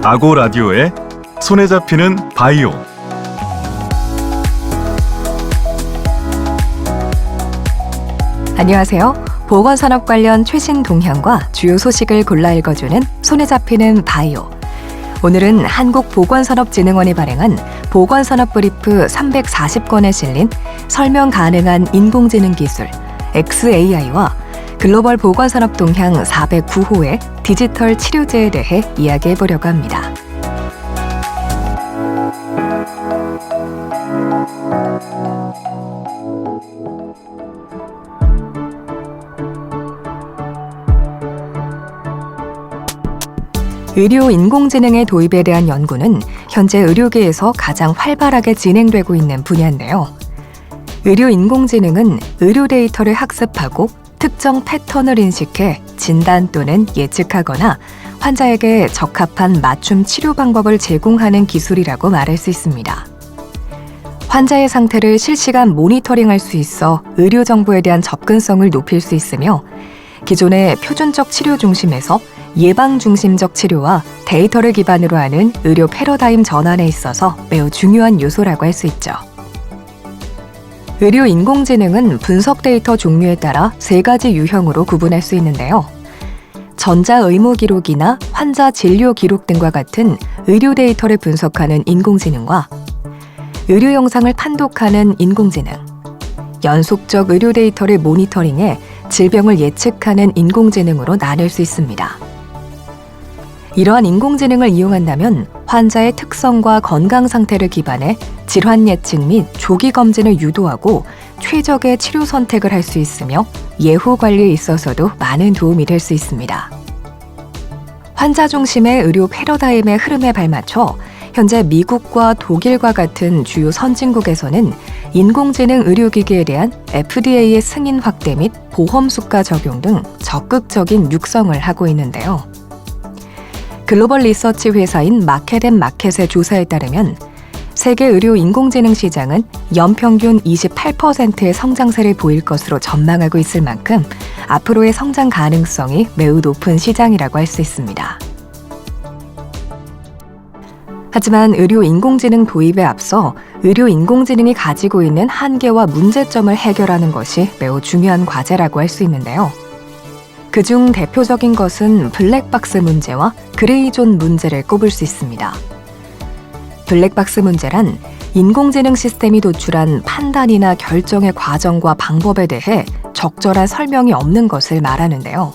아고 라디오의 손에 잡히는 바이오. 안녕하세요. 보건산업 관련 최신 동향과 주요 소식을 골라 읽어주는 손에 잡히는 바이오. 오늘은 한국보건산업진흥원이 발행한 보건산업 브리프 340권에 실린 설명 가능한 인공지능 기술 XAI와 글로벌 보건산업 동향 409호의 디지털 치료제에 대해 이야기해보려고 합니다. 의료 인공지능의 도입에 대한 연구는 현재 의료계에서 가장 활발하게 진행되고 있는 분야인데요. 의료 인공지능은 의료 데이터를 학습하고 특정 패턴을 인식해 진단 또는 예측하거나 환자에게 적합한 맞춤 치료 방법을 제공하는 기술이라고 말할 수 있습니다. 환자의 상태를 실시간 모니터링할 수 있어 의료 정보에 대한 접근성을 높일 수 있으며 기존의 표준적 치료 중심에서 예방 중심적 치료와 데이터를 기반으로 하는 의료 패러다임 전환에 있어서 매우 중요한 요소라고 할 수 있죠. 의료 인공지능은 분석 데이터 종류에 따라 세 가지 유형으로 구분할 수 있는데요. 전자 의무 기록이나 환자 진료 기록 등과 같은 의료 데이터를 분석하는 인공지능과 의료 영상을 판독하는 인공지능, 연속적 의료 데이터를 모니터링해 질병을 예측하는 인공지능으로 나눌 수 있습니다. 이러한 인공지능을 이용한다면 환자의 특성과 건강 상태를 기반해 질환 예측 및 조기 검진을 유도하고 최적의 치료 선택을 할 수 있으며 예후 관리에 있어서도 많은 도움이 될 수 있습니다. 환자 중심의 의료 패러다임의 흐름에 발맞춰 현재 미국과 독일과 같은 주요 선진국에서는 인공지능 의료기기에 대한 FDA의 승인 확대 및 보험 수가 적용 등 적극적인 육성을 하고 있는데요. 글로벌 리서치 회사인 마켓앤마켓의 조사에 따르면 세계 의료 인공지능 시장은 연평균 28%의 성장세를 보일 것으로 전망하고 있을 만큼 앞으로의 성장 가능성이 매우 높은 시장이라고 할 수 있습니다. 하지만 의료 인공지능 도입에 앞서 의료 인공지능이 가지고 있는 한계와 문제점을 해결하는 것이 매우 중요한 과제라고 할 수 있는데요. 그중 대표적인 것은 블랙박스 문제와 그레이존 문제를 꼽을 수 있습니다. 블랙박스 문제란 인공지능 시스템이 도출한 판단이나 결정의 과정과 방법에 대해 적절한 설명이 없는 것을 말하는데요.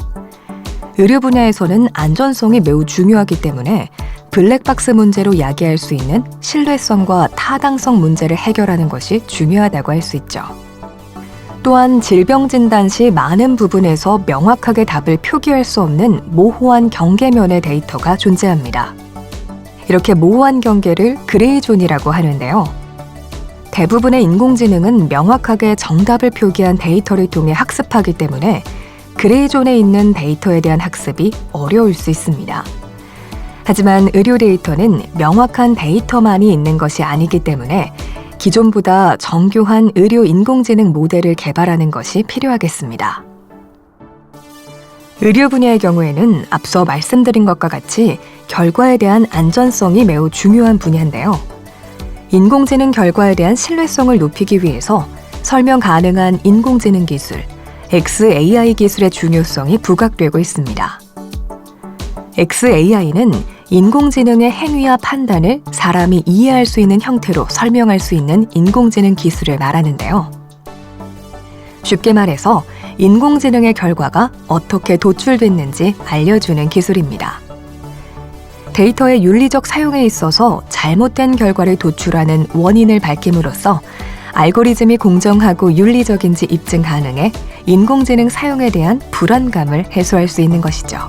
의료 분야에서는 안전성이 매우 중요하기 때문에 블랙박스 문제로 야기할 수 있는 신뢰성과 타당성 문제를 해결하는 것이 중요하다고 할 수 있죠. 또한 질병 진단 시 많은 부분에서 명확하게 답을 표기할 수 없는 모호한 경계면의 데이터가 존재합니다. 이렇게 모호한 경계를 그레이존이라고 하는데요. 대부분의 인공지능은 명확하게 정답을 표기한 데이터를 통해 학습하기 때문에 그레이존에 있는 데이터에 대한 학습이 어려울 수 있습니다. 하지만 의료 데이터는 명확한 데이터만이 있는 것이 아니기 때문에 기존보다 정교한 의료 인공지능 모델을 개발하는 것이 필요하겠습니다. 의료 분야의 경우에는 앞서 말씀드린 것과 같이 결과에 대한 안전성이 매우 중요한 분야인데요. 인공지능 결과에 대한 신뢰성을 높이기 위해서 설명 가능한 인공지능 기술, XAI 기술의 중요성이 부각되고 있습니다. XAI는 인공지능의 행위와 판단을 사람이 이해할 수 있는 형태로 설명할 수 있는 인공지능 기술을 말하는데요. 쉽게 말해서 인공지능의 결과가 어떻게 도출됐는지 알려주는 기술입니다. 데이터의 윤리적 사용에 있어서 잘못된 결과를 도출하는 원인을 밝힘으로써 알고리즘이 공정하고 윤리적인지 입증 가능해 인공지능 사용에 대한 불안감을 해소할 수 있는 것이죠.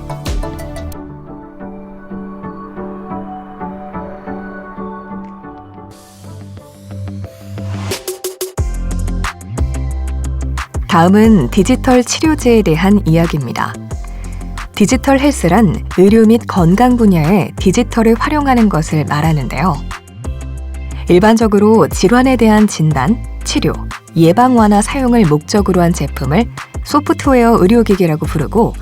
다음은 디지털 치료제에 대한 이야기입니다. 디지털 헬스란 의료 및 건강 분야에 디지털을 활용하는 것을 말하는데요. 일반적으로 질환에 대한 진단, 치료, 예방 완화 사용을 목적으로 한 제품을 소프트웨어 의료기기라고 부르고,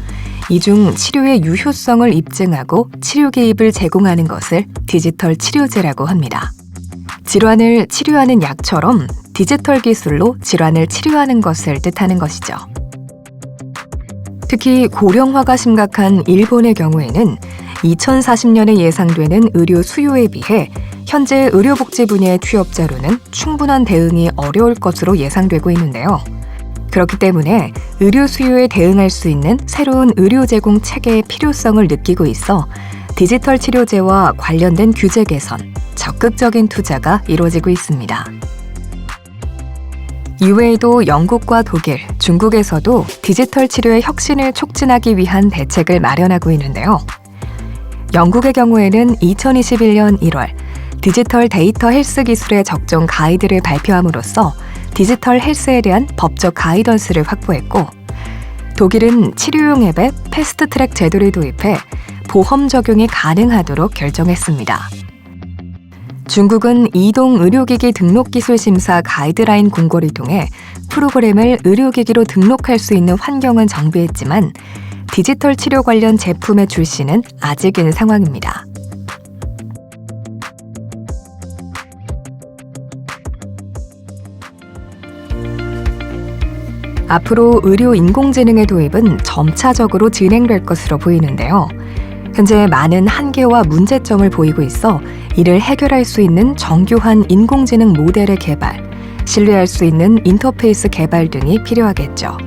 이 중 치료의 유효성을 입증하고 치료 개입을 제공하는 것을 디지털 치료제라고 합니다. 질환을 치료하는 약처럼 디지털 기술로 질환을 치료하는 것을 뜻하는 것이죠. 특히 고령화가 심각한 일본의 경우에는 2040년에 예상되는 의료 수요에 비해 현재 의료복지 분야의 취업자로는 충분한 대응이 어려울 것으로 예상되고 있는데요. 그렇기 때문에 의료 수요에 대응할 수 있는 새로운 의료 제공 체계의 필요성을 느끼고 있어 디지털 치료제와 관련된 규제 개선, 적극적인 투자가 이루어지고 있습니다. 이외에도 영국과 독일, 중국에서도 디지털 치료의 혁신을 촉진하기 위한 대책을 마련하고 있는데요. 영국의 경우에는 2021년 1월 디지털 데이터 헬스 기술의 적정 가이드를 발표함으로써 디지털 헬스에 대한 법적 가이던스를 확보했고, 독일은 치료용 앱에 패스트트랙 제도를 도입해 보험 적용이 가능하도록 결정했습니다. 중국은 이동 의료기기 등록기술 심사 가이드라인 공고를 통해 프로그램을 의료기기로 등록할 수 있는 환경은 정비했지만 디지털 치료 관련 제품의 출시는 아직인 상황입니다. 앞으로 의료 인공지능의 도입은 점차적으로 진행될 것으로 보이는데요. 현재 많은 한계와 문제점을 보이고 있어 이를 해결할 수 있는 정교한 인공지능 모델의 개발, 신뢰할 수 있는 인터페이스 개발 등이 필요하겠죠.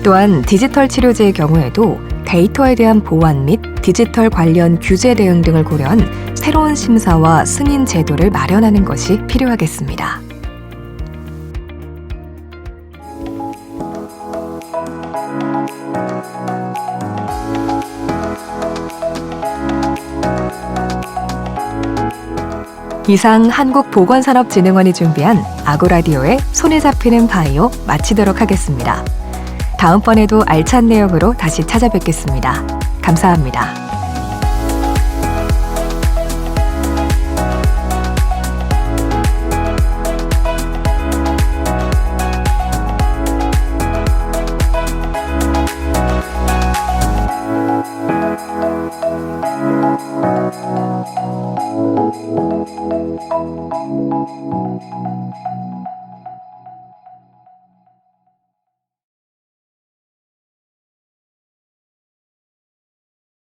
또한 디지털 치료제의 경우에도 데이터에 대한 보안 및 디지털 관련 규제 대응 등을 고려한 새로운 심사와 승인 제도를 마련하는 것이 필요하겠습니다. 이상 한국보건산업진흥원이 준비한 아고라디오의 손에 잡히는 바이오 마치도록 하겠습니다. 다음번에도 알찬 내용으로 다시 찾아뵙겠습니다. 감사합니다.